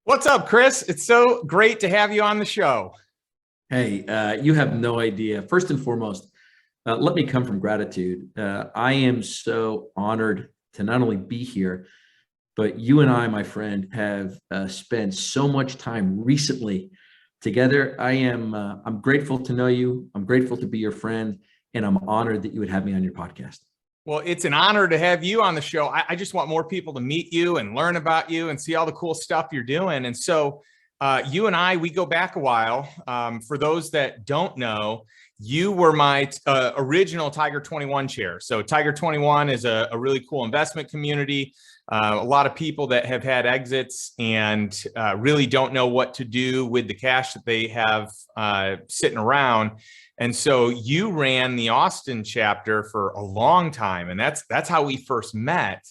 What's up, Chris? It's so great to have you on the show. Hey, you have no idea. First and foremost, let me come from gratitude. I am so honored to not only be here, but you and I, my friend, have spent so much time recently together. I'm grateful to know you. I'm grateful to be your friend, and I'm honored that you would have me on your podcast. Well, it's an honor to have you on the show. I just want more people to meet you and learn about you and see all the cool stuff you're doing. And so you and I, we go back a while. For those that don't know, you were my original Tiger 21 chair. So Tiger 21 is a really cool investment community. A lot of people that have had exits and really don't know what to do with the cash that they have sitting around. And so you ran the Austin chapter for a long time, and that's how we first met.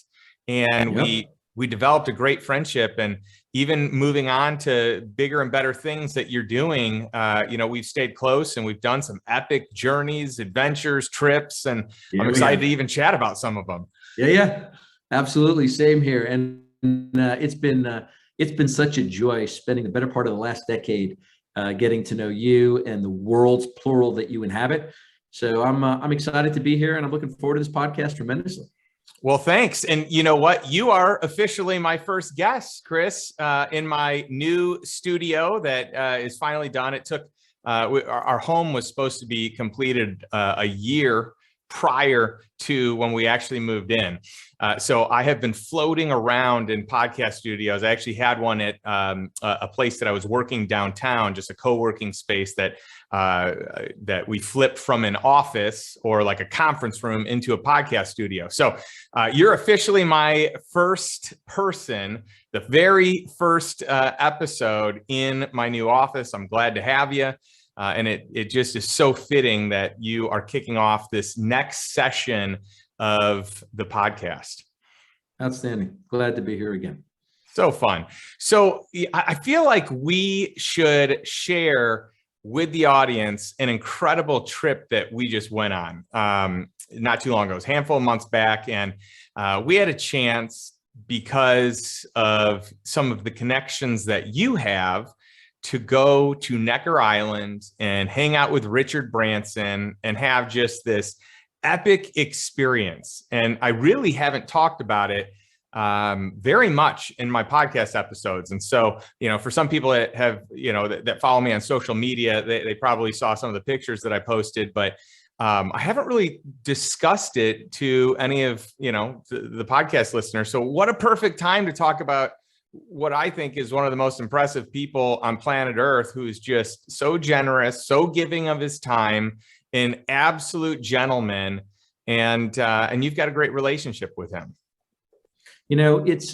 And Yep. we developed a great friendship, and even moving on to bigger and better things that you're doing, we've stayed close and we've done some epic journeys, adventures, trips, and Yeah, I'm excited to even chat about some of them. Yeah, absolutely. Same here. And it's been such a joy spending the better part of the last decade getting to know you and the worlds plural that you inhabit. So I'm excited to be here, and I'm looking forward to this podcast tremendously. Well, thanks. And you know what? You are officially my first guest, Chris, in my new studio that is finally done. It took our home was supposed to be completed a year prior to when we actually moved in. So I have been floating around in podcast studios. I actually had one at a place that I was working downtown, just a co-working space that we flipped from an office or like a conference room into a podcast studio. So you're officially my first person, the very first episode in my new office. I'm glad to have you. And it just is so fitting that you are kicking off this next session of the podcast. Outstanding. Glad to be here again. So fun. So I feel like we should share with the audience an incredible trip that we just went on not too long ago. It was a handful of months back. And we had a chance, because of some of the connections that you have, to go to Necker Island and hang out with Richard Branson and have just this epic experience. And I really haven't talked about it very much in my podcast episodes. And so, for some people that have, that follow me on social media, they probably saw some of the pictures that I posted, but I haven't really discussed it to any of, the podcast listeners. So what a perfect time to talk about what I think is one of the most impressive people on planet Earth, who is just so generous, so giving of his time, an absolute gentleman, and you've got a great relationship with him. It's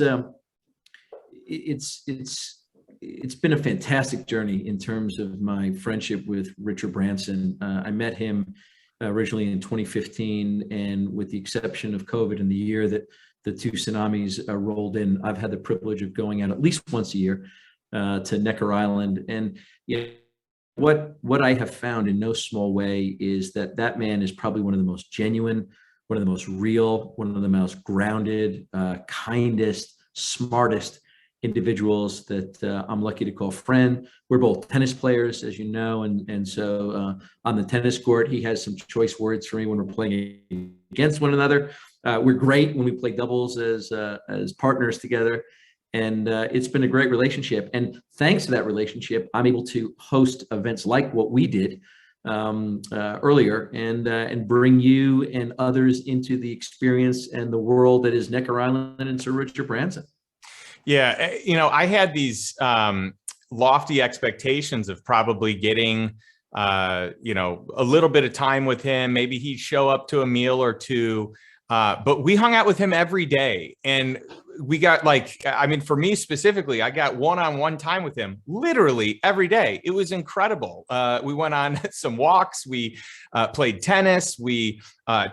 been a fantastic journey in terms of my friendship with Richard Branson. I met him originally in 2015, and with the exception of COVID and the year that the two tsunamis rolled in, I've had the privilege of going out at least once a year to Necker Island. And what I have found in no small way is that man is probably one of the most genuine, one of the most real, one of the most grounded, kindest, smartest individuals that I'm lucky to call friend. We're both tennis players, as you know, and so on the tennis court, he has some choice words for me when we're playing against one another. We're great when we play doubles as partners together, and it's been a great relationship. And thanks to that relationship, I'm able to host events like what we did earlier, and bring you and others into the experience and the world that is Necker Island and Sir Richard Branson. Yeah, I had these lofty expectations of probably getting a little bit of time with him. Maybe he'd show up to a meal or two. But we hung out with him every day, and we got for me specifically, I got one-on-one time with him literally every day. It was incredible. We went on some walks. We played tennis. We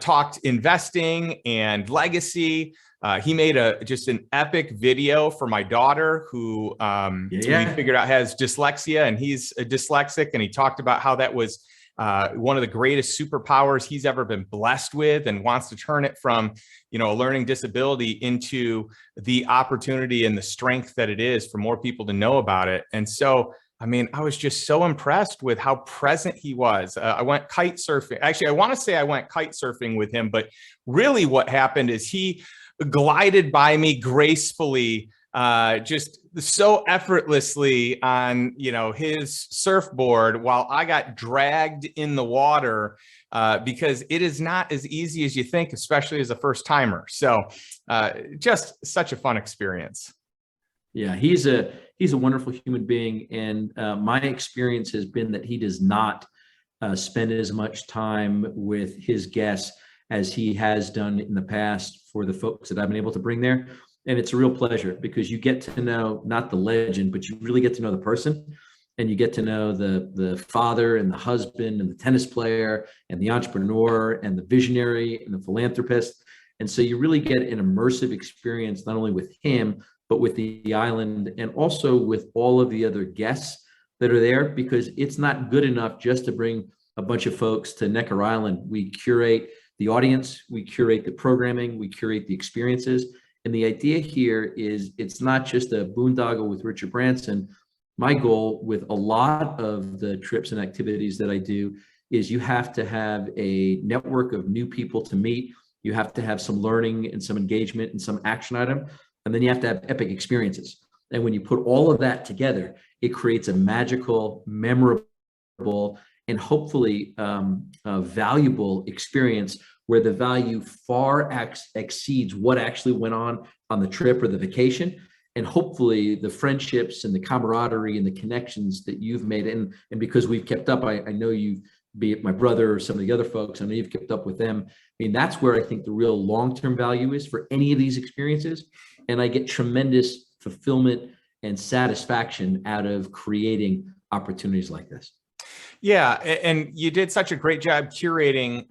talked investing and legacy. He made just an epic video for my daughter who we figured out has dyslexia, and he's a dyslexic. And he talked about how that was one of the greatest superpowers he's ever been blessed with, and wants to turn it from, a learning disability into the opportunity and the strength that it is for more people to know about it. And so, I was just so impressed with how present he was. I went kite surfing. Actually, I want to say I went kite surfing with him, but really what happened is he glided by me gracefully, just so effortlessly on, his surfboard, while I got dragged in the water, because it is not as easy as you think, especially as a first timer. So just such a fun experience. Yeah, he's a wonderful human being, and my experience has been that he does not spend as much time with his guests as he has done in the past for the folks that I've been able to bring there. And it's a real pleasure, because you get to know not the legend, but you really get to know the person, and you get to know the father and the husband and the tennis player and the entrepreneur and the visionary and the philanthropist. And so you really get an immersive experience, not only with him, but with the island, and also with all of the other guests that are there, because it's not good enough just to bring a bunch of folks to Necker Island. We curate the audience, we curate the programming, we curate the experiences. And the idea here is it's not just a boondoggle with Richard Branson. My goal with a lot of the trips and activities that I do is you have to have a network of new people to meet. You have to have some learning and some engagement and some action item. And then you have to have epic experiences. And when you put all of that together, it creates a magical, memorable, and hopefully valuable experience, where the value far exceeds what actually went on the trip or the vacation. And hopefully the friendships and the camaraderie and the connections that you've made, and because we've kept up, I know you've, be it my brother or some of the other folks, I know you've kept up with them. That's where I think the real long-term value is for any of these experiences. And I get tremendous fulfillment and satisfaction out of creating opportunities like this. Yeah, and you did such a great job curating,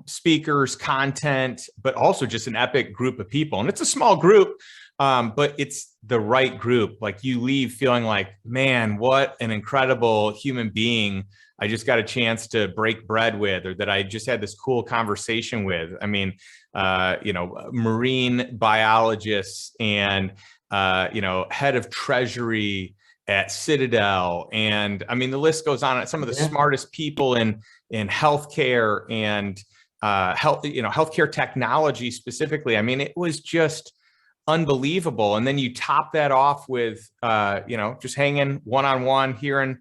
speakers, content, but also just an epic group of people. And it's a small group, but it's the right group. Like, you leave feeling like, man, what an incredible human being I just got a chance to break bread with, or that I just had this cool conversation with. Marine biologists and, head of treasury at Citadel. And the list goes on. Some of the smartest people in healthcare and healthcare technology specifically. It was just unbelievable. And then you top that off with, just hanging one-on-one, hearing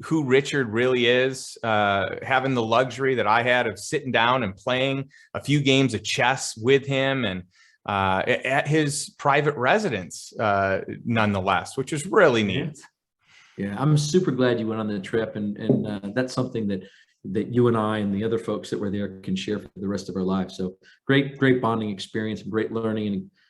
who Richard really is, having the luxury that I had of sitting down and playing a few games of chess with him, and at his private residence, nonetheless, which is really neat. Yeah, I'm super glad you went on the trip, and that's something that you and I and the other folks that were there can share for the rest of our lives. So great bonding experience, and great learning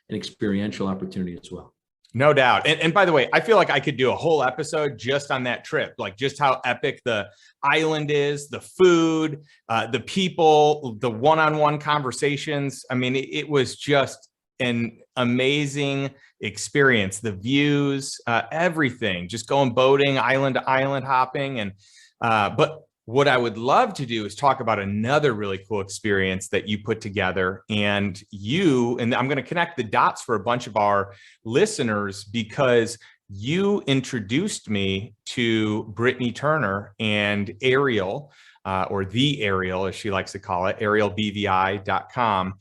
and experiential opportunity as well. No doubt. And by the way, I feel like I could do a whole episode just on that trip, like just how epic the island is, the food, the people, the one-on-one conversations. It was just an amazing experience. The views, everything, just going boating, island to island hopping. And but what I would love to do is talk about another really cool experience that you put together. And I'm going to connect the dots for a bunch of our listeners, because you introduced me to Brittany Turner and Ariel, or the Ariel, as she likes to call it, arielbvi.com.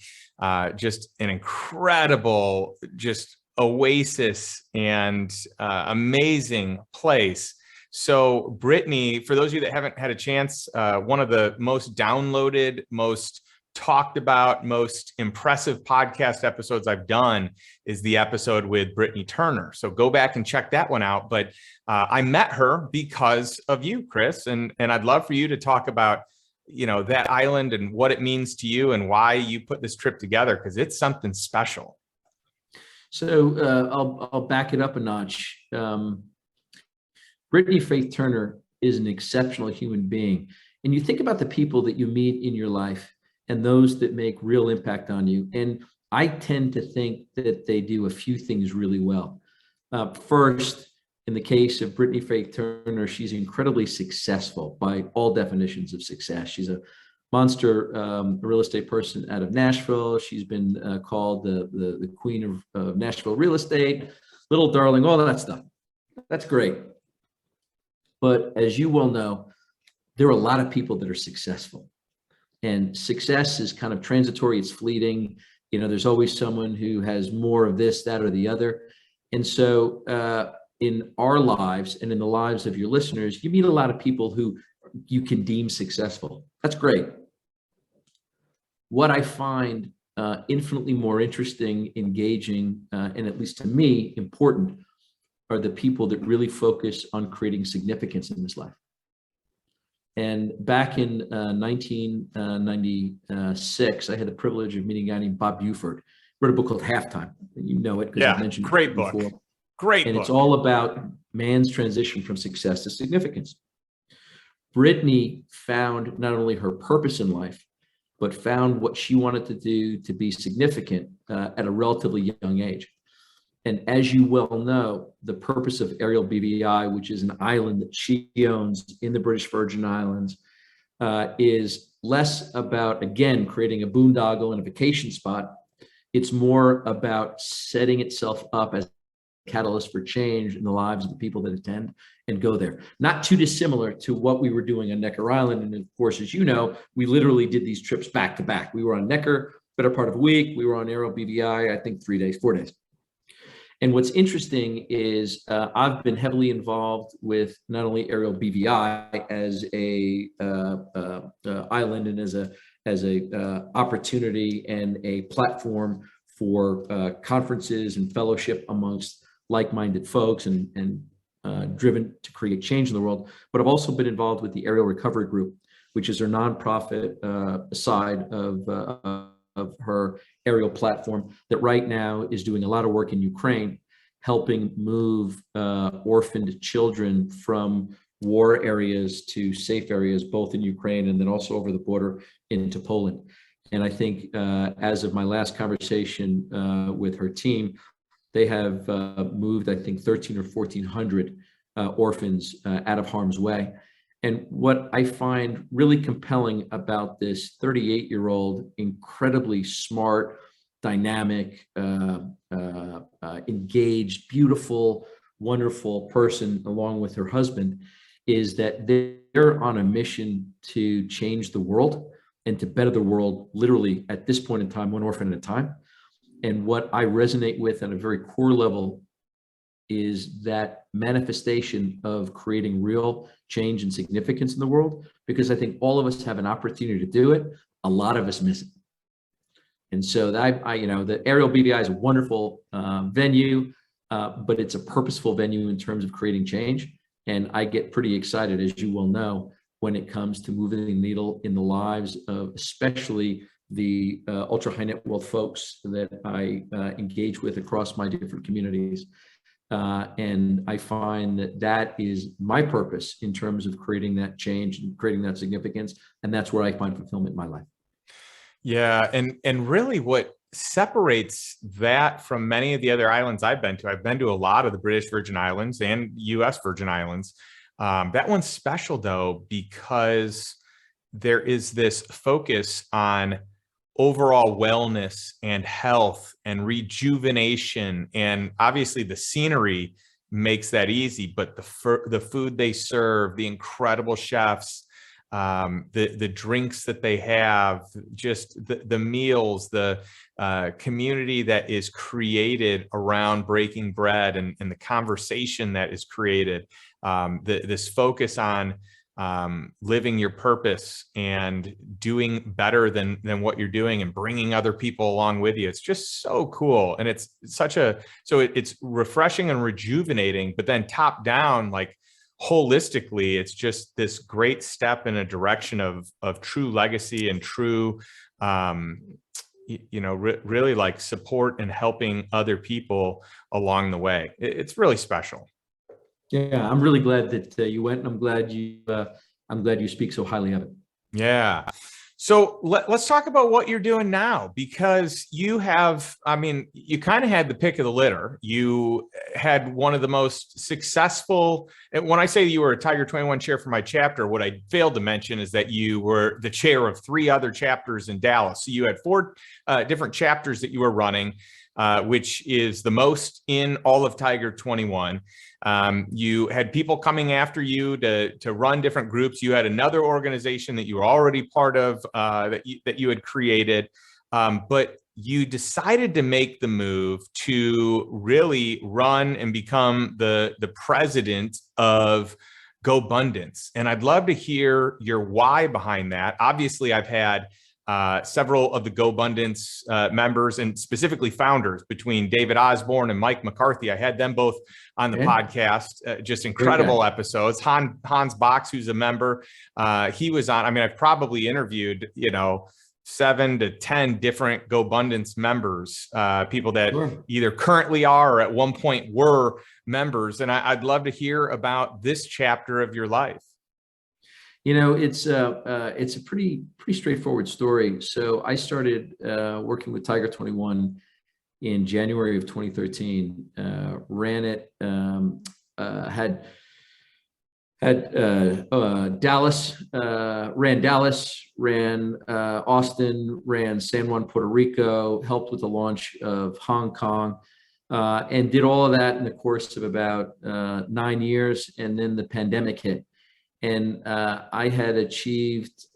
Just an incredible, just oasis and amazing place. So Brittany, for those of you that haven't had a chance, one of the most downloaded, most talked about, most impressive podcast episodes I've done is the episode with Brittany Turner. So go back and check that one out. But I met her because of you, Chris, and I'd love for you to talk about, that island and what it means to you and why you put this trip together, because it's something special. So I'll back it up a notch. Brittany Faith Turner is an exceptional human being. And you think about the people that you meet in your life and those that make real impact on you. And I tend to think that they do a few things really well. First, In the case of Brittany Faith Turner, she's incredibly successful by all definitions of success. She's a monster real estate person out of Nashville. She's been called the queen of Nashville real estate, little darling, all that stuff. That's great. But as you well know, there are a lot of people that are successful. And success is kind of transitory, it's fleeting. You know, there's always someone who has more of this, that, or the other. And so in our lives and in the lives of your listeners, you meet a lot of people who you can deem successful. That's great. What I find infinitely more interesting, engaging, and at least to me, important, are the people that really focus on creating significance in this life. And back in 1996, I had the privilege of meeting a guy named Bob Buford. Wrote a book called Halftime. You know it because I mentioned great it book. before. Great and book. It's all about man's transition from success to significance. Brittany found not only her purpose in life, but found what she wanted to do to be significant at a relatively young age. And as you well know, the purpose of Aerial BVI, which is an island that she owns in the British Virgin Islands, is less about, again, creating a boondoggle and a vacation spot. It's more about setting itself up as a catalyst for change in the lives of the people that attend and go there. Not too dissimilar to what we were doing on Necker Island. And of course, as you know, we literally did these trips back to back. We were on Necker, better part of a week. We were on Aerial BVI, I think 4 days. And what's interesting is I've been heavily involved with not only Aerial BVI as a island and as a opportunity and a platform for conferences and fellowship amongst like-minded folks and driven to create change in the world. But I've also been involved with the Aerial Recovery Group, which is our nonprofit side of her aerial platform that right now is doing a lot of work in Ukraine, helping move orphaned children from war areas to safe areas, both in Ukraine and then also over the border into Poland. And I think as of my last conversation with her team, they have moved, I think, 1,300 or 1,400 orphans out of harm's way. And what I find really compelling about this 38-year-old, incredibly smart, dynamic, engaged, beautiful, wonderful person, along with her husband, is that they're on a mission to change the world and to better the world, literally at this point in time, one orphan at a time. And what I resonate with at a very core level is that manifestation of creating real change and significance in the world, because I think all of us have an opportunity to do it. A lot of us miss it. And so that I the Aerial BVI is a wonderful venue, but it's a purposeful venue in terms of creating change. And I get pretty excited, as you well know, when it comes to moving the needle in the lives of especially the ultra high net wealth folks that I engage with across my different communities. And I find that that is my purpose in terms of creating that change and creating that significance. And that's where I find fulfillment in my life. Yeah. And really what separates that from many of the other islands I've been to a lot of the British Virgin Islands and US Virgin Islands. That one's special though, because there is this focus on overall wellness and health and rejuvenation. And obviously the scenery makes that easy, but the food they serve, the incredible chefs, the drinks that they have, just the meals, the community that is created around breaking bread and the conversation that is created, this focus on living your purpose and doing better than what you're doing and bringing other people along with you. It's just so cool. And it's refreshing and rejuvenating, but then top down, like holistically, it's just this great step in a direction of true legacy and true, really like support and helping other people along the way. It's really special. Yeah, I'm really glad that you went, and I'm glad you speak so highly of it. Yeah. So let's talk about what you're doing now, because you have, I mean, you kind of had the pick of the litter. You had one of the most successful, and when I say you were a Tiger 21 chair for my chapter, what I failed to mention is that you were the chair of 3 other chapters in Dallas. So you had 4 different chapters that you were running, which is the most in all of Tiger 21. You had people coming after you to run different groups. You had another organization that you were already part of that you had created, but you decided to make the move to really run and become the president of GoBundance. And I'd love to hear your why behind that. Obviously, I've had several of the GoBundance members, and specifically founders, between David Osborne and Mike McCarthy. I had them both on the podcast, just incredible episodes. Hans Box, who's a member, he was on. I mean, I've probably interviewed, 7 to 10 different GoBundance members, people that either currently are or at one point were members. And I'd love to hear about this chapter of your life. It's a pretty straightforward story. So I started working with Tiger 21 in January of 2013. Ran it, had Dallas, ran Austin, ran San Juan, Puerto Rico, helped with the launch of Hong Kong, and did all of that in the course of about 9 years. And then the pandemic hit. And I had achieved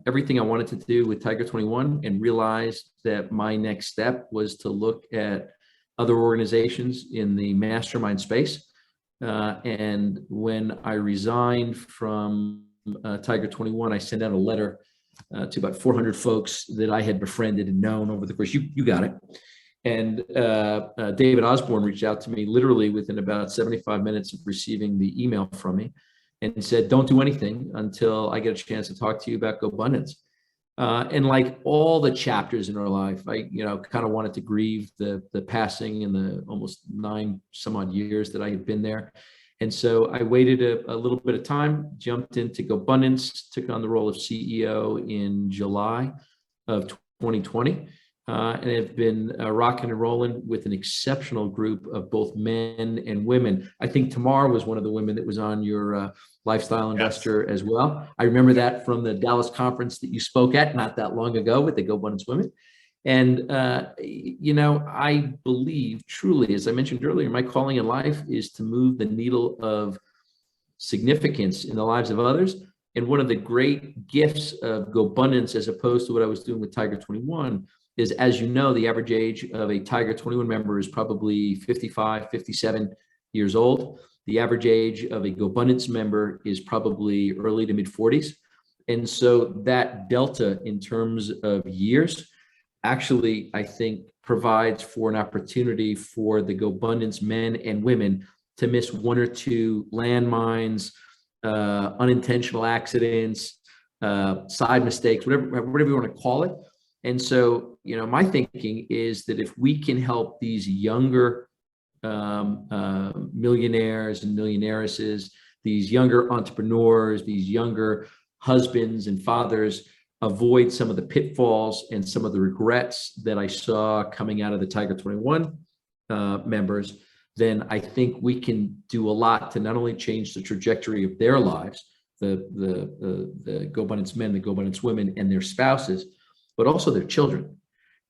everything I wanted to do with Tiger 21, and realized that my next step was to look at other organizations in the mastermind space. And when I resigned from Tiger 21, I sent out a letter to about 400 folks that I had befriended and known over the course. You got it. And David Osborne reached out to me literally within about 75 minutes of receiving the email from me, and said, don't do anything until I get a chance to talk to you about GoBundance. And like all the chapters in our life, I kind of wanted to grieve the passing in the almost 9 some odd years that I had been there. And so I waited a little bit of time, jumped into GoBundance, took on the role of CEO in July of 2020. And have been rocking and rolling with an exceptional group of both men and women. I think Tamar was one of the women that was on your Lifestyle Investor as well. I remember that from the Dallas conference that you spoke at not that long ago with the GoBundance women. And, I believe truly, as I mentioned earlier, my calling in life is to move the needle of significance in the lives of others. And one of the great gifts of GoBundance, as opposed to what I was doing with Tiger 21, is, as you know, the average age of a Tiger 21 member is probably 55, 57 years old. The average age of a GoBundance member is probably early to mid 40s. And so that delta in terms of years actually, I think, provides for an opportunity for the GoBundance men and women to miss 1 or 2 landmines, unintentional accidents, side mistakes, whatever you want to call it. And so, my thinking is that if we can help these younger millionaires and millionairesses, these younger entrepreneurs, these younger husbands and fathers, avoid some of the pitfalls and some of the regrets that I saw coming out of the Tiger 21 members, then I think we can do a lot to not only change the trajectory of their lives, the GoBundance men, the GoBundance women, and their spouses, but also their children,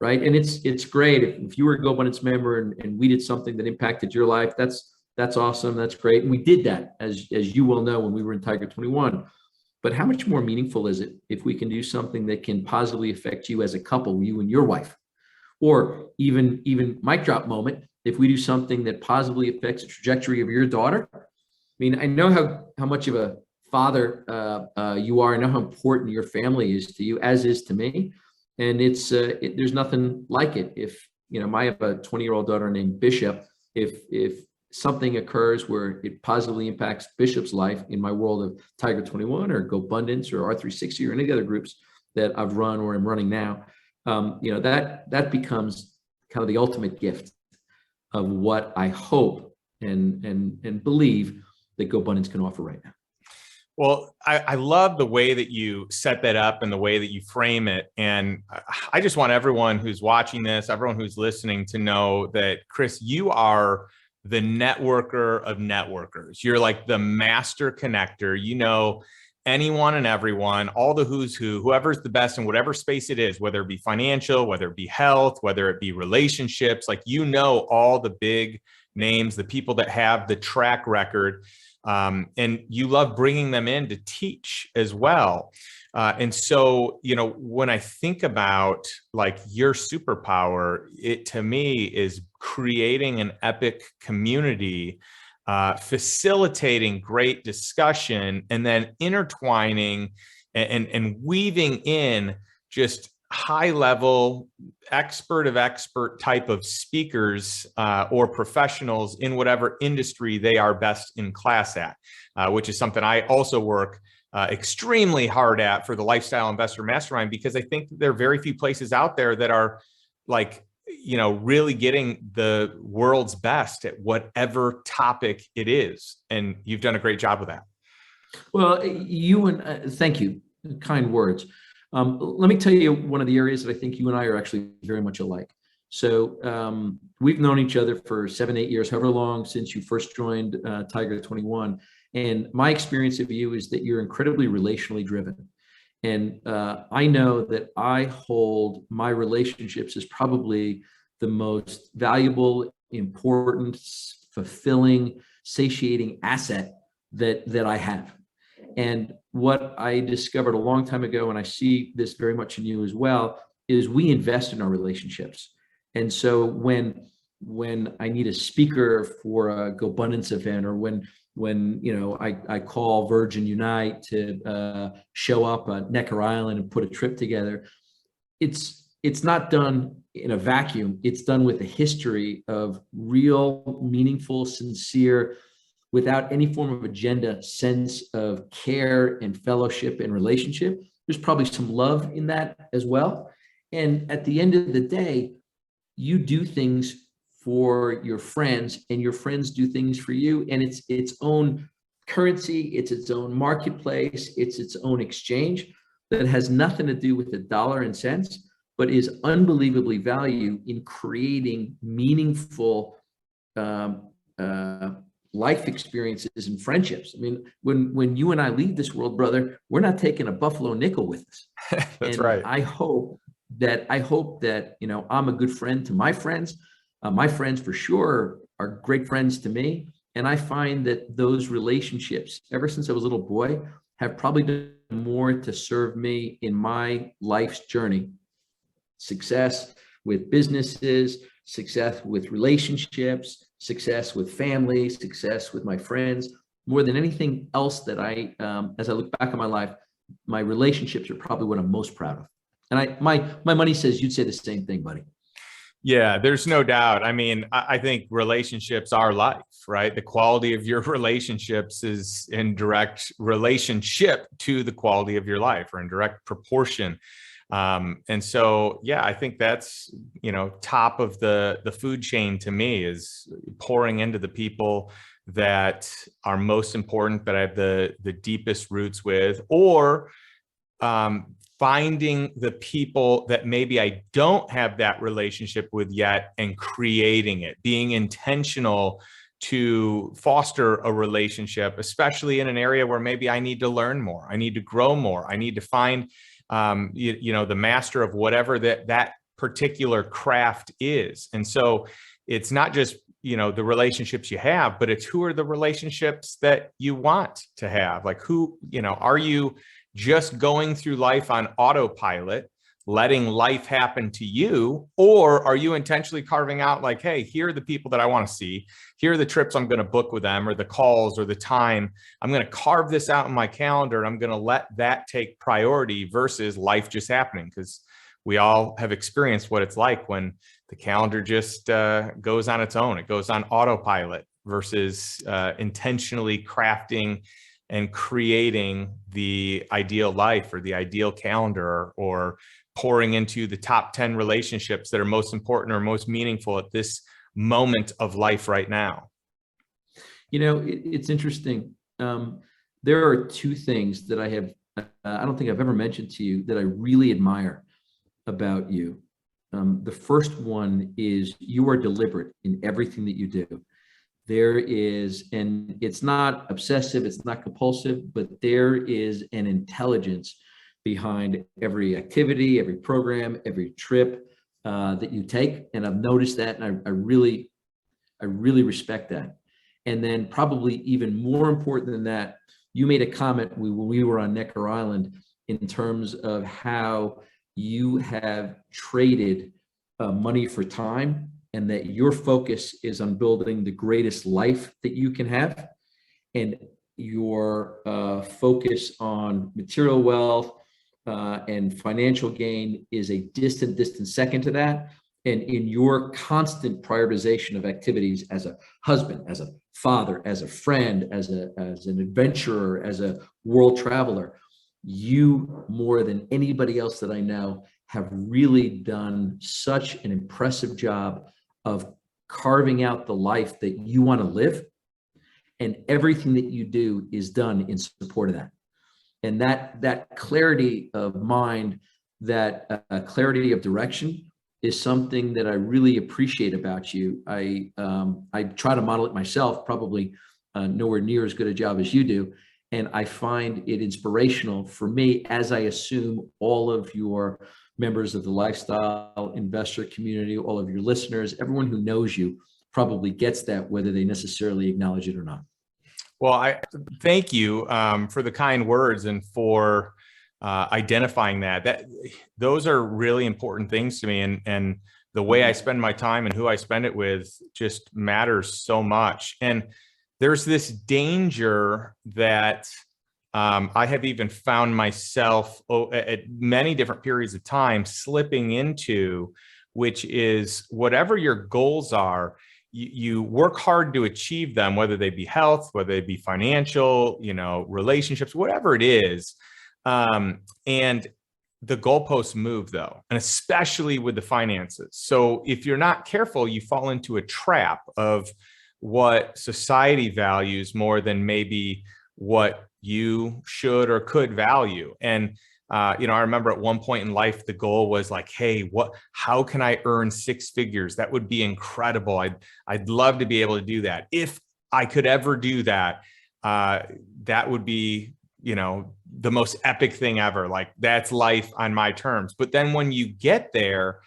right? And it's great if you were a GoBundance member and we did something that impacted your life. That's awesome. That's great. And we did that, as you well know, when we were in Tiger 21. But how much more meaningful is it if we can do something that can positively affect you as a couple, you and your wife, or even mic drop moment, if we do something that positively affects the trajectory of your daughter? I mean, I know how much of a father you are. I know how important your family is to you, as is to me. And there's nothing like it. If I have a 20-year-old daughter named Bishop. If something occurs where it positively impacts Bishop's life in my world of Tiger 21 or GoBundance or R360 or any of the other groups that I've run or am running now, that becomes kind of the ultimate gift of what I hope and believe that GoBundance can offer right now. Well, I love the way that you set that up and the way that you frame it. And I just want everyone who's watching this, everyone who's listening to know that, Chris, you are the networker of networkers. You're like the master connector. You know anyone and everyone, all the who's who, whoever's the best in whatever space it is, whether it be financial, whether it be health, whether it be relationships, like, you know, all the big names, the people that have the track record. And you love bringing them in to teach as well. And so, you know, when I think about like your superpower, it to me is creating an epic community, facilitating great discussion, and then intertwining and weaving in just high level expert of expert type of speakers or professionals in whatever industry they are best in class at, which is something I also work extremely hard at for the Lifestyle Investor Mastermind, because I think there are very few places out there that are like, you know, really getting the world's best at whatever topic it is. And you've done a great job with that. Well, thank you. Kind words. Let me tell you one of the areas that I think you and I are actually very much alike. So we've known each other for 7, 8 years, however long since you first joined Tiger 21. And my experience of you is that you're incredibly relationally driven. And I know that I hold my relationships as probably the most valuable, important, fulfilling, satiating asset that I have. And what I discovered a long time ago, and I see this very much in you as well, is we invest in our relationships. And so when I need a speaker for a GoBundance event, or when you know I call Virgin Unite to show up at Necker Island and put a trip together, it's not done in a vacuum. It's done with a history of real, meaningful, sincere, without any form of agenda, sense of care and fellowship and relationship. There's probably some love in that as well. And at the end of the day, you do things for your friends, and your friends do things for you. And it's its own currency, it's its own marketplace, it's its own exchange that has nothing to do with the dollar and cents, but is unbelievably valuable in creating meaningful life experiences and friendships. I mean, when you and I leave this world, brother, we're not taking a Buffalo nickel with us. That's and right. I hope that, you know, I'm a good friend to my friends. My friends for sure are great friends to me. And I find that those relationships, ever since I was a little boy, have probably done more to serve me in my life's journey. Success with businesses, success with relationships, success with family, success with my friends, more than anything else that as I look back on my life, my relationships are probably what I'm most proud of. And my money says you'd say the same thing, buddy. Yeah, there's no doubt. I mean, I think relationships are life, right? The quality of your relationships is in direct relationship to the quality of your life, or in direct proportion. And so, yeah, I think that's, you know, top of the food chain to me, is pouring into the people that are most important, that I have the deepest roots with, or finding the people that maybe I don't have that relationship with yet and creating it, being intentional to foster a relationship, especially in an area where maybe I need to learn more, I need to grow more, I need to find you know, the master of whatever that particular craft is. And so it's not just, you know, the relationships you have, but it's who are the relationships that you want to have. Like, who, you know, are you just going through life on autopilot, letting life happen to you? Or are you intentionally carving out like, hey, here are the people that I want to see. Here are the trips I'm going to book with them, or the calls, or the time. I'm going to carve this out in my calendar, and I'm going to let that take priority versus life just happening. Because we all have experienced what it's like when the calendar just goes on its own. It goes on autopilot versus intentionally crafting and creating the ideal life, or the ideal calendar, or pouring into the top 10 relationships that are most important or most meaningful at this moment of life right now. You know, it's interesting. there are two things that I don't think I've ever mentioned to you that I really admire about you. The first one is you are deliberate in everything that you do. There is, and it's not obsessive, it's not compulsive, but there is an intelligence behind every activity, every program, every trip that you take. And I've noticed that, and I really respect that. And then probably even more important than that, you made a comment when we were on Necker Island in terms of how you have traded money for time, and that your focus is on building the greatest life that you can have. And your focus on material wealth and financial gain is a distant second to that. And in your constant prioritization of activities as a husband, as a father, as a friend, as an adventurer, as a world traveler, you, more than anybody else that I know, have really done such an impressive job of carving out the life that you want to live. And everything that you do is done in support of that. And that clarity of mind, that clarity of direction is something that I really appreciate about you. I try to model it myself, probably nowhere near as good a job as you do. And I find it inspirational for me, as I assume all of your members of the lifestyle investor community, all of your listeners, everyone who knows you probably gets that, whether they necessarily acknowledge it or not. Well, I thank you for the kind words and for identifying that. Those are really important things to me, and the way I spend my time and who I spend it with just matters so much. And there's this danger that I have even found myself at many different periods of time slipping into, which is whatever your goals are, you work hard to achieve them, whether they be health, whether they be financial, relationships, whatever it is. And the goalposts move, though, and especially with the finances. So if you're not careful, you fall into a trap of what society values more than maybe what you should or could value. And I remember at one point in life, the goal was like, hey, how can I earn six figures? That would be incredible. I'd love to be able to do that. If I could ever do that, that would be, the most epic thing ever. Like, that's life on my terms. But then when you get there,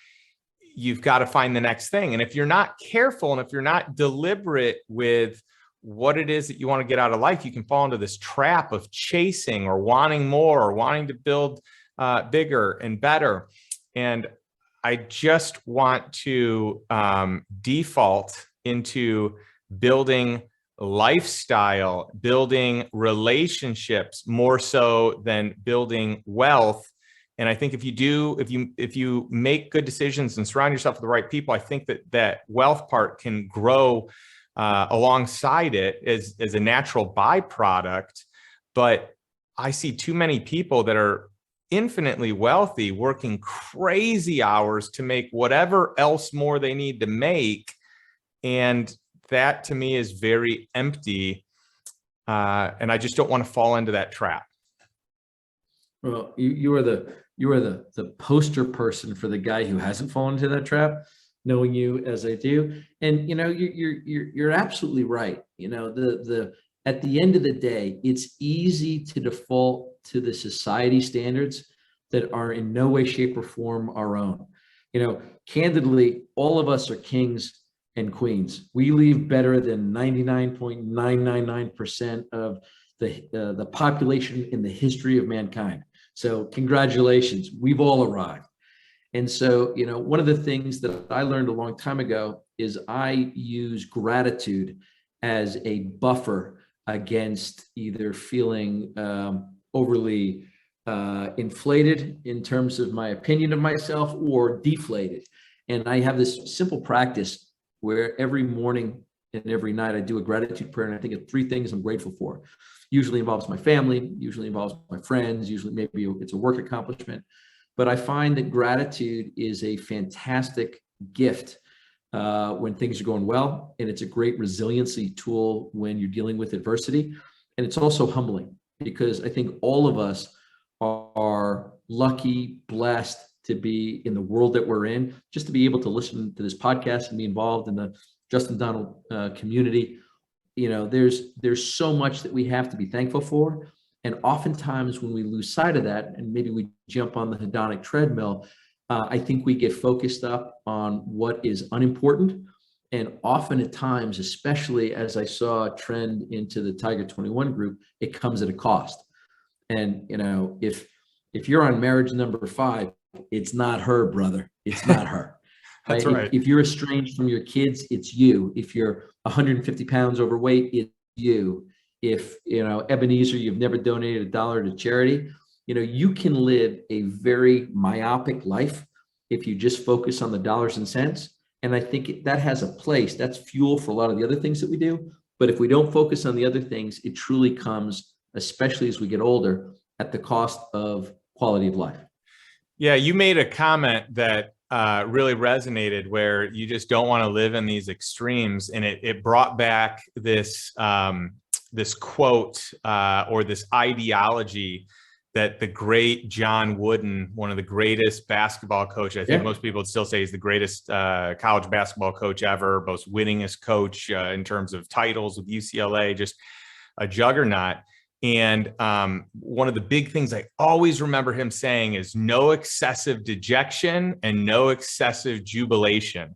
you've got to find the next thing. And if you're not careful, and if you're not deliberate with what it is that you want to get out of life, you can fall into this trap of chasing or wanting more or wanting to build bigger and better. And I just want to default into building lifestyle, building relationships more so than building wealth. And I think if you make good decisions and surround yourself with the right people, I think that wealth part can grow alongside it as a natural byproduct. But I see too many people that are infinitely wealthy working crazy hours to make whatever else more they need to make. And that to me is very empty. And I just don't want to fall into that trap. Well, you are the poster person for the guy who hasn't fallen into that trap, knowing you as I do. And you're absolutely right. At the end of the day, it's easy to default to the society standards that are in no way, shape, or form our own. Candidly, all of us are kings and queens. We live better than 99.999% of the population in the history of mankind. So congratulations, we've all arrived. And so, one of the things that I learned a long time ago is I use gratitude as a buffer against either feeling overly inflated in terms of my opinion of myself or deflated. And I have this simple practice where every morning and every night I do a gratitude prayer, and I think of three things I'm grateful for. Usually involves my family, usually involves my friends, usually maybe it's a work accomplishment. But I find that gratitude is a fantastic gift when things are going well, and it's a great resiliency tool when you're dealing with adversity. And it's also humbling. because I think all of us are lucky, blessed to be in the world that we're in, just to be able to listen to this podcast and be involved in the Justin Donald community. There's so much that we have to be thankful for. And oftentimes when we lose sight of that, and maybe we jump on the hedonic treadmill, I think we get focused up on what is unimportant. And often at times, especially as I saw a trend into the Tiger 21 group, it comes at a cost. And if you're on marriage number 5, it's not her, brother. It's not her. That's right. If you're estranged from your kids, it's you. If you're 150 pounds overweight, it's you. If Ebenezer, you've never donated $1 to charity, you can live a very myopic life if you just focus on the dollars and cents. And I think that has a place. That's fuel for a lot of the other things that we do. But if we don't focus on the other things, it truly comes, especially as we get older, at the cost of quality of life. Yeah, you made a comment that really resonated, where you just don't want to live in these extremes. And it brought back this this quote or this ideology that the great John Wooden, one of the greatest basketball coaches, I think most people would still say he's the greatest college basketball coach ever, most winningest coach in terms of titles with UCLA, just a juggernaut. And one of the big things I always remember him saying is no excessive dejection and no excessive jubilation.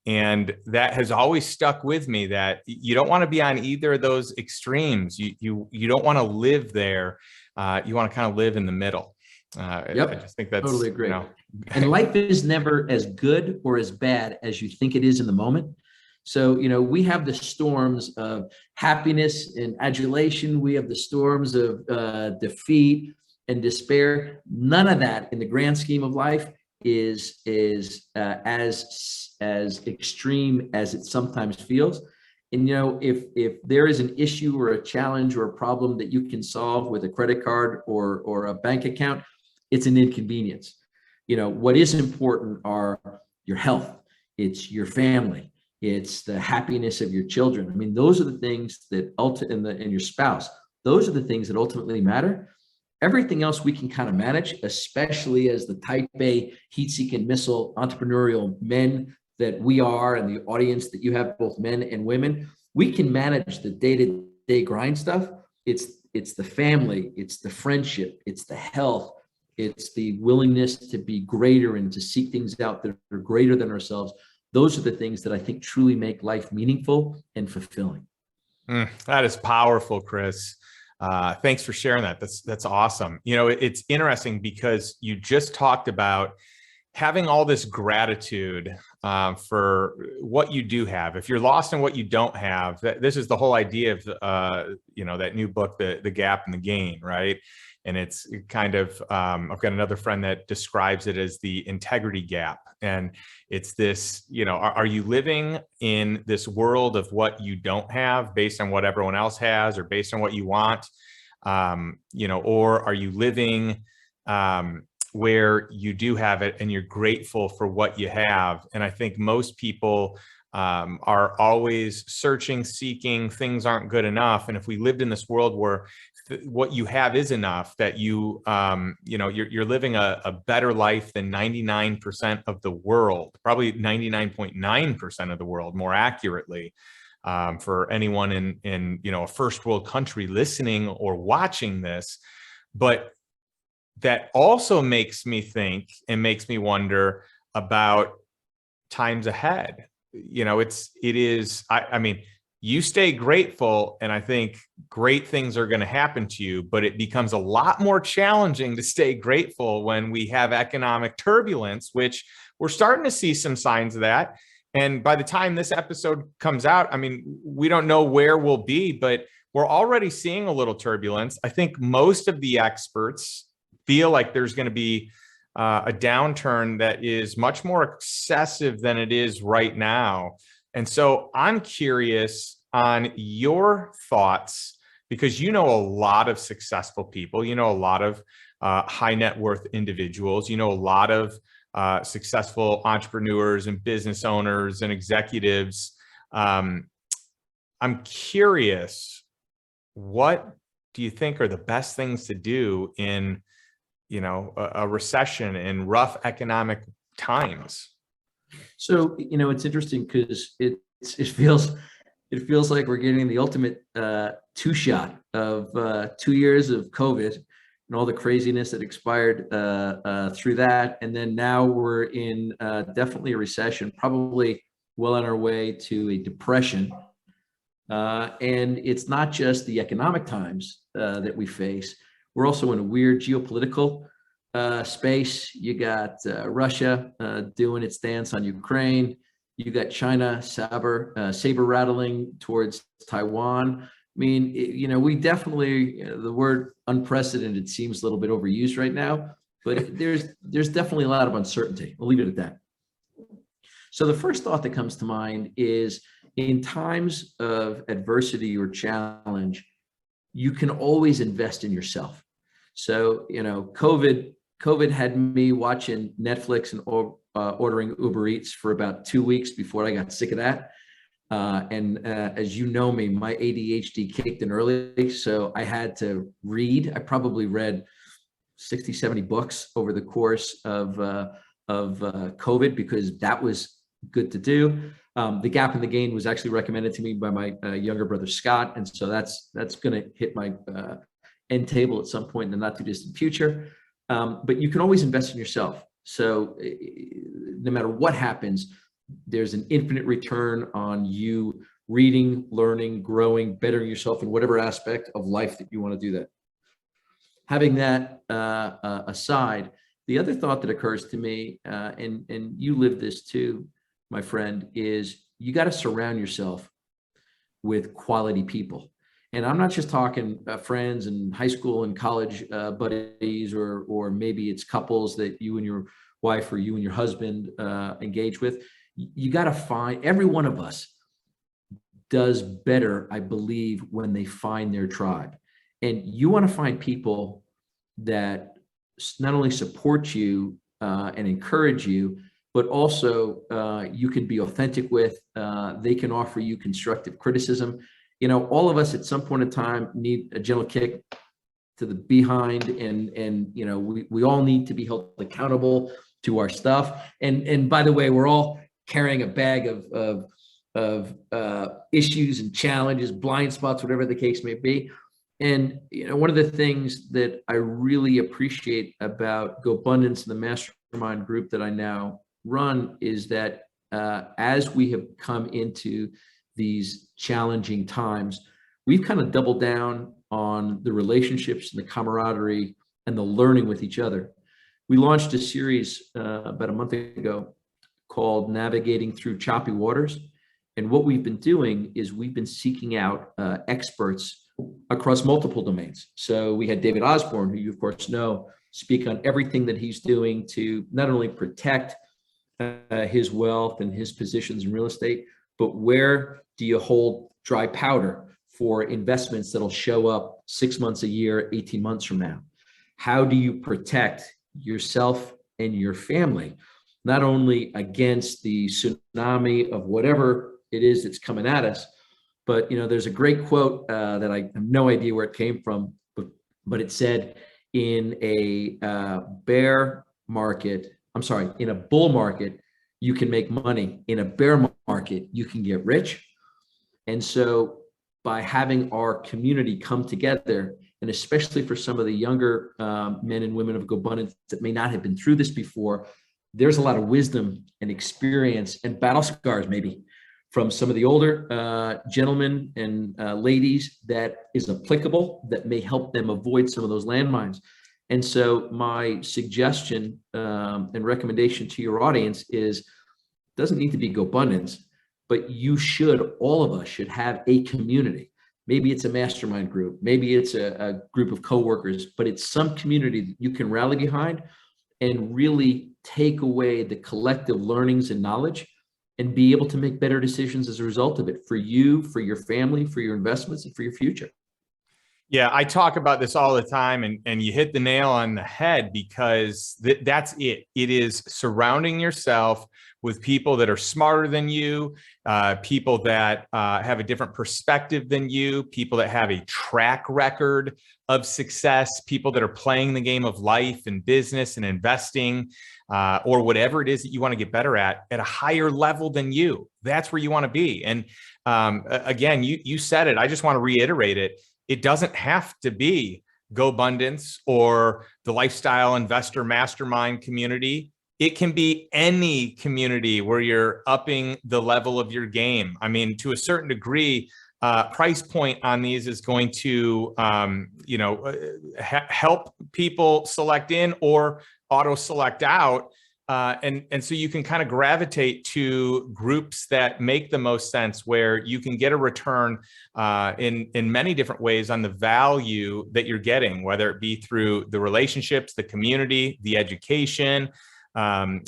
And that has always stuck with me, that you don't want to be on either of those extremes. You don't want to live there. You want to kind of live in the middle. I just think that's totally agree. And life is never as good or as bad as you think it is in the moment. So, we have the storms of happiness and adulation. We have the storms of defeat and despair. None of that in the grand scheme of life is as extreme as it sometimes feels. And, if there is an issue or a challenge or a problem that you can solve with a credit card or a bank account, it's an inconvenience. What is important are your health, it's your family, it's the happiness of your children. I mean, those are the things that and your spouse, those are the things that ultimately matter. Everything else we can kind of manage, especially as the type A heat-seeking missile entrepreneurial men that we are, and the audience that you have, both men and women. We can manage the day-to-day grind stuff. It's the family, it's the friendship, it's the health, it's the willingness to be greater and to seek things out that are greater than ourselves. Those are the things that I think truly make life meaningful and fulfilling. That is powerful, Chris. Thanks for sharing that. That's awesome. It's interesting because you just talked about having all this gratitude for what you do have. If you're lost in what you don't have, this is the whole idea of that new book, The Gap and the Gain, right? And it's kind of I've got another friend that describes it as the integrity gap. And it's this, are you living in this world of what you don't have based on what everyone else has or based on what you want? Or are you living where you do have it and you're grateful for what you have? And I think most people are always searching, seeking, things aren't good enough. And if we lived in this world where what you have is enough, that you're living a better life than 99% of the world, probably 99.9% of the world, more accurately, for anyone in a first world country listening or watching this. But that also makes me think and makes me wonder about times ahead. I mean, you stay grateful, and I think great things are going to happen to you, but it becomes a lot more challenging to stay grateful when we have economic turbulence, which we're starting to see some signs of that. And by the time this episode comes out, I mean, we don't know where we'll be, but we're already seeing a little turbulence. I think most of the experts feel like there's going to be a downturn that is much more excessive than it is right now. And so I'm curious on your thoughts, because a lot of successful people, a lot of high net worth individuals, a lot of successful entrepreneurs and business owners and executives. I'm curious, what do you think are the best things to do in, a recession and rough economic times? So, it's interesting because it feels like we're getting the ultimate two shot of 2 years of COVID and all the craziness that expired through that. And then now we're in definitely a recession, probably well on our way to a depression. And it's not just the economic times that we face. We're also in a weird geopolitical space. You got Russia doing its dance on Ukraine. You got China saber rattling towards Taiwan. I mean, we definitely, the word unprecedented seems a little bit overused right now, but there's definitely a lot of uncertainty. I'll leave it at that. So the first thought that comes to mind is, in times of adversity or challenge, you can always invest in yourself. So, COVID had me watching Netflix and ordering Uber Eats for about 2 weeks before I got sick of that. And as you know me, my ADHD kicked in early, so I had to read. I probably read 60, 70 books over the course of COVID, because that was good to do. The Gap and the Gain was actually recommended to me by my younger brother, Scott. And so that's going to hit my end table at some point in the not too distant future. But you can always invest in yourself. So no matter what happens, there's an infinite return on you reading, learning, growing, bettering yourself in whatever aspect of life that you want to do that. Having that aside, the other thought that occurs to me, and you live this too, my friend, is you got to surround yourself with quality people. And I'm not just talking friends and high school and college buddies, or maybe it's couples that you and your wife or you and your husband engage with. You got to find, every one of us does better, I believe, when they find their tribe. And you want to find people that not only support you and encourage you, but also you can be authentic with. They can offer you constructive criticism. All of us at some point in time need a gentle kick to the behind, and we all need to be held accountable to our stuff. And by the way, we're all carrying a bag of issues and challenges, blind spots, whatever the case may be. And one of the things that I really appreciate about GoBundance and the mastermind group that I now run is that as we have come into these challenging times, we've kind of doubled down on the relationships and the camaraderie and the learning with each other. We launched a series about a month ago called Navigating Through Choppy Waters. And what we've been doing is we've been seeking out experts across multiple domains. So we had David Osborne, who you of course know, speak on everything that he's doing to not only protect his wealth and his positions in real estate, but where do you hold dry powder for investments that'll show up 6 months, a year, 18 months from now? How do you protect yourself and your family, not only against the tsunami of whatever it is that's coming at us, but there's a great quote that I have no idea where it came from, but it said, in a in a bull market, you can make money. In a bear market, you can get rich. And so by having our community come together, and especially for some of the younger men and women of GoBundance that may not have been through this before, there's a lot of wisdom and experience and battle scars maybe from some of the older gentlemen and ladies that is applicable, that may help them avoid some of those landmines. And so my suggestion and recommendation to your audience is, doesn't need to be GoBundance, but all of us should have a community. Maybe it's a mastermind group, maybe it's a group of coworkers, but it's some community that you can rally behind and really take away the collective learnings and knowledge and be able to make better decisions as a result of it, for you, for your family, for your investments, and for your future. Yeah, I talk about this all the time, and you hit the nail on the head, because that's it. It is surrounding yourself with people that are smarter than you, people that have a different perspective than you, people that have a track record of success, people that are playing the game of life and business and investing, or whatever it is that you want to get better at a higher level than you. That's where you want to be. And again, you said it. I just want to reiterate it. It doesn't have to be GoBundance or the Lifestyle Investor Mastermind community. It can be any community where you're upping the level of your game. I mean, to a certain degree, price point on these is going to, help people select in or auto select out. And so you can kind of gravitate to groups that make the most sense, where you can get a return in many different ways on the value that you're getting, whether it be through the relationships, the community, the education, I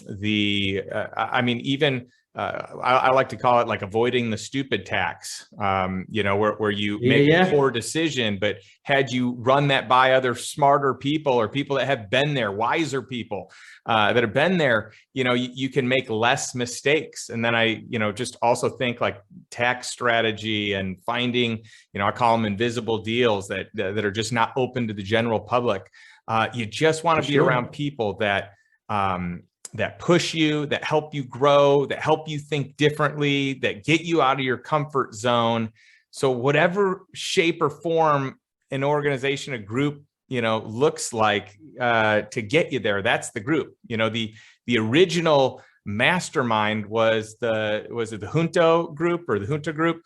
like to call it like avoiding the stupid tax, where you make a poor decision, but had you run that by other smarter people or people that have been there, wiser people that have been there, you can make less mistakes. And then I just also think like tax strategy and finding, I call them invisible deals that are just not open to the general public. You just want to be around people that push you, that help you grow, that help you think differently, that get you out of your comfort zone. So whatever shape or form an organization, a group, looks like to get you there, that's the group. The original mastermind was the Junto group or the Junta group,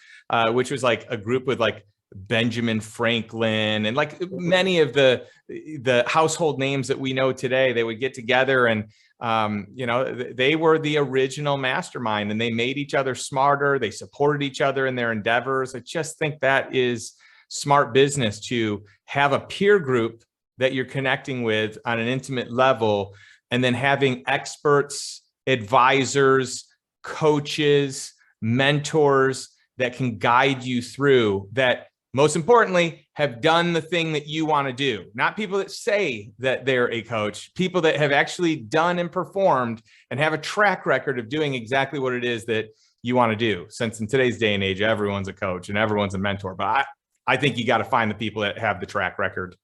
which was like a group with like Benjamin Franklin and like many of the household names that we know today. They would get together and they were the original mastermind, and they made each other smarter. They supported each other in their endeavors. I just think that is smart business, to have a peer group that you're connecting with on an intimate level, and then having experts, advisors, coaches, mentors that can guide you through that. Most importantly, have done the thing that you want to do. Not people that say that they're a coach, people that have actually done and performed and have a track record of doing exactly what it is that you want to do. Since in today's day and age, everyone's a coach and everyone's a mentor. But I think you got to find the people that have the track record.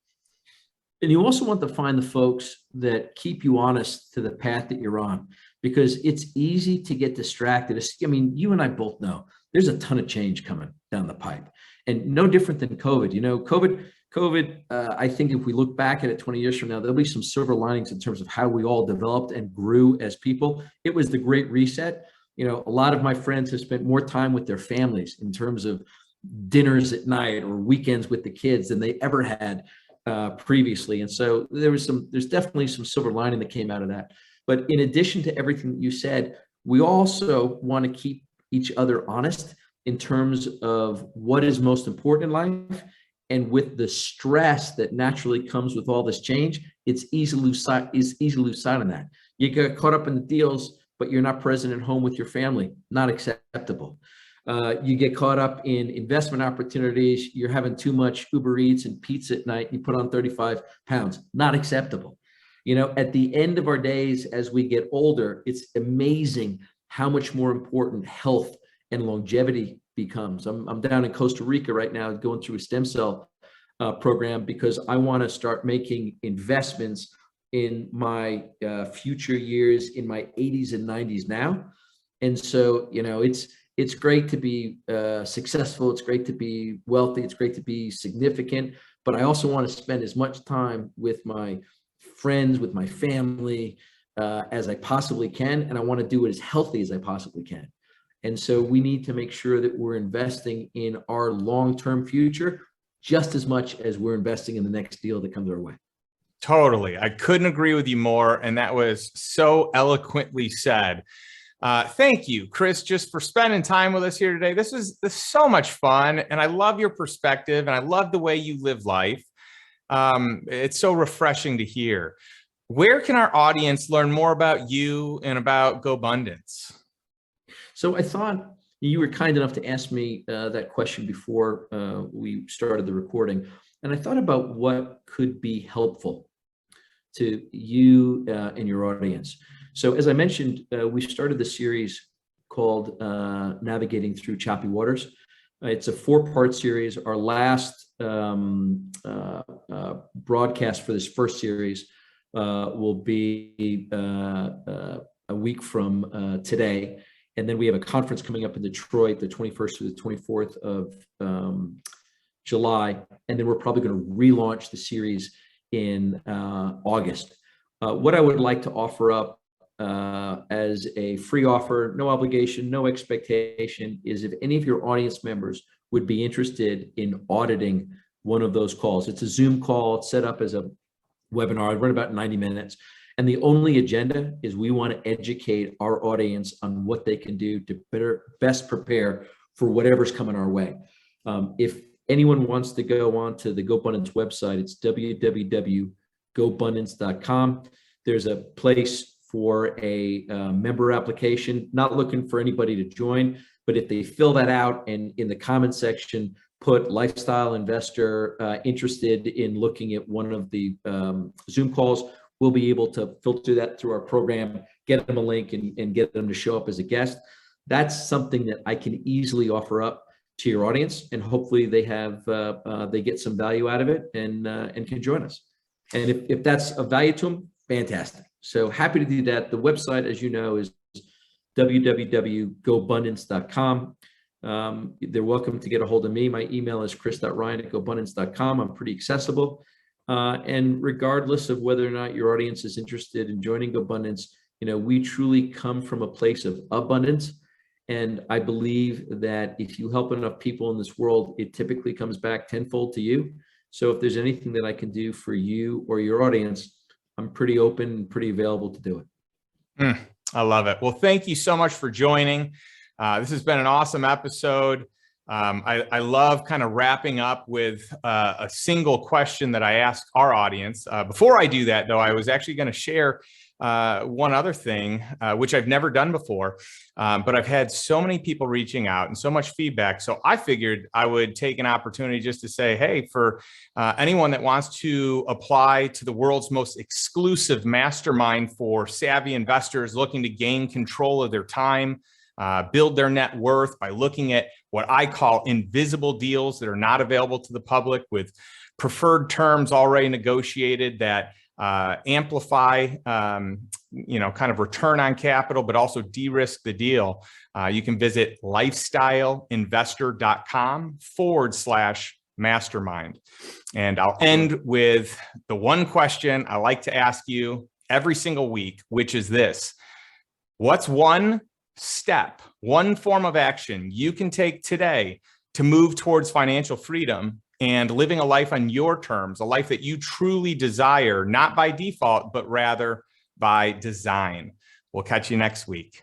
And you also want to find the folks that keep you honest to the path that you're on, because it's easy to get distracted. I mean, you and I both know there's a ton of change coming down the pipe. And no different than COVID. COVID, I think if we look back at it 20 years from now, there'll be some silver linings in terms of how we all developed and grew as people. It was the great reset. A lot of my friends have spent more time with their families in terms of dinners at night or weekends with the kids than they ever had previously. And so there's definitely some silver lining that came out of that. But in addition to everything that you said, we also want to keep each other honest in terms of what is most important in life. And with the stress that naturally comes with all this change, it's easy to lose sight on that. You get caught up in the deals, but you're not present at home with your family. Not acceptable. You get caught up in investment opportunities. You're having too much Uber Eats and pizza at night. You put on 35 pounds. Not acceptable. At the end of our days, as we get older, it's amazing how much more important health and longevity becomes. I'm down in Costa Rica right now going through a stem cell program because I want to start making investments in my future years, in my 80s and 90s now. And so, it's great to be successful. It's great to be wealthy. It's great to be significant. But I also want to spend as much time with my friends, with my family as I possibly can. And I want to do it as healthy as I possibly can. And so we need to make sure that we're investing in our long-term future just as much as we're investing in the next deal that comes our way. Totally. I couldn't agree with you more. And that was so eloquently said. Thank you, Chris, just for spending time with us here today. This is so much fun. And I love your perspective. And I love the way you live life. It's so refreshing to hear. Where can our audience learn more about you and about GoBundance? So I thought you were kind enough to ask me that question before we started the recording. And I thought about what could be helpful to you and your audience. So as I mentioned, we started the series called Navigating Through Choppy Waters. It's a 4-part series. Our last broadcast for this first series will be a week from today. And then we have a conference coming up in Detroit, the 21st through the 24th of July. And then we're probably going to relaunch the series in August. What I would like to offer up as a free offer, no obligation, no expectation, is if any of your audience members would be interested in auditing one of those calls. It's a Zoom call. It's set up as a webinar. I'd run about 90 minutes. And the only agenda is we want to educate our audience on what they can do to best prepare for whatever's coming our way. If anyone wants to go on to the GoBundance website, it's www.gobundance.com. There's a place for a member application, not looking for anybody to join, but if they fill that out and in the comment section, put lifestyle investor interested in looking at one of the Zoom calls, we'll be able to filter that through our program, get them a link and get them to show up as a guest. That's something that I can easily offer up to your audience, and hopefully they get some value out of it and can join us. And if that's of value to them, fantastic. So happy to do that. The website, as you know, is www.gobundance.com. They're welcome to get a hold of me. My email is chris.ryan@gobundance.com. I'm pretty accessible. And regardless of whether or not your audience is interested in joining GoBundance, we truly come from a place of abundance. And I believe that if you help enough people in this world, it typically comes back tenfold to you. So if there's anything that I can do for you or your audience, I'm pretty open and pretty available to do it. I love it. Well, thank you so much for joining. This has been an awesome episode. I love kind of wrapping up with a single question that I ask our audience. Before I do that, though, I was actually going to share one other thing, which I've never done before, but I've had so many people reaching out and so much feedback. So I figured I would take an opportunity just to say, hey, for anyone that wants to apply to the world's most exclusive mastermind for savvy investors looking to gain control of their time, build their net worth by looking at what I call invisible deals that are not available to the public, with preferred terms already negotiated that amplify, kind of return on capital, but also de-risk the deal. You can visit lifestyleinvestor.com/mastermind. And I'll end with the one question I like to ask you every single week, which is this: what's one step, one form of action you can take today to move towards financial freedom and living a life on your terms, a life that you truly desire, not by default, but rather by design? We'll catch you next week.